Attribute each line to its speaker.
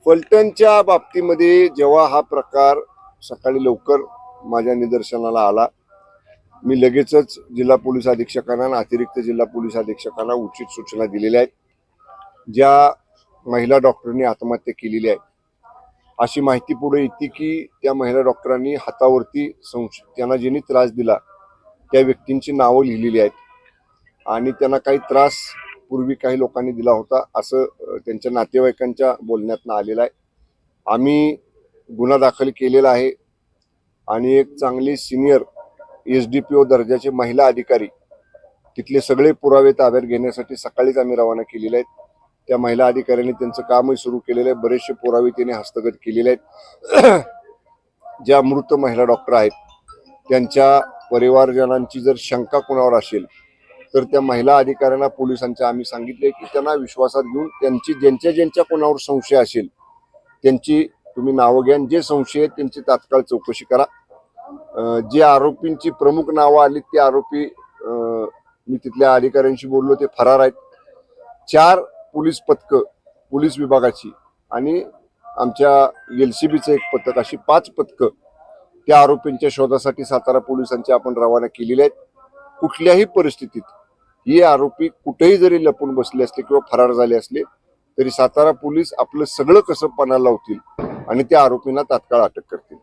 Speaker 1: फलटणच्या बाबतीमध्ये जेव्हा हा प्रकार सकाळी लवकर माझ्या निदर्शनाला आला, मी लगेचच जिल्हा पोलीस अधीक्षकांना आणि अतिरिक्त जिल्हा पोलीस अधीक्षकांना उचित सूचना दिलेल्या आहेत। ज्या महिला डॉक्टरांनी आत्महत्या केलेली आहे अशी माहिती पुढे येते की त्या महिला डॉक्टरांनी हातावरती त्यांना ज्यांनी त्रास दिला त्या व्यक्तींची नावं लिहिलेली आहेत आणि त्यांना काही त्रास पूर्वी काही लोकांनी दिला होता असं त्यांच्या नातेवाईकांच्या बोलण्यातून आलेलं आहे। आम्ही गुन्हा दाखल केलेला आहे आणि एक चांगली सिनियर SDPO दर्जाचे महिला अधिकारी तिथले सगळे पुरावे ताब्यात घेण्यासाठी सकाळीच आम्ही रवाना केलेले आहेत। त्या महिला अधिकाऱ्यांनी त्यांचं कामही सुरू केलेलं आहे। बरेचसे पुरावे त्यांनी हस्तगत केलेले आहेत। ज्या मृत महिला डॉक्टर आहेत त्यांच्या परिवारजनांची जर शंका कोणावर असेल तर त्या महिला अधिकाऱ्यांना पोलिसांच्या आम्ही सांगितले की त्यांना विश्वासात घेऊन त्यांची ज्यांच्या कोणावर संशय असेल त्यांची तुम्ही नावं घ्या, जे संशय आहेत त्यांची तात्काळ चौकशी करा। जे आरोपींची प्रमुख नावं आली ते आरोपी मी तिथल्या अधिकाऱ्यांशी बोललो, ते फरार आहेत। 4 पोलीस पथकं पोलीस विभागाची आणि आमच्या LCBचं एक पथक अशी 5 पथकं त्या आरोपींच्या शोधासाठी सातारा पोलिसांची आपण रवाना केलेली आहेत। कुठल्याही परिस्थितीत हे आरोपी कुठेही जरी लपून बसले असले किंवा फरार झाले असले तरी सातारा पोलीस आपलं सगळं कसं पणाला लावतील आणि त्या आरोपींना तात्काळ अटक करतील।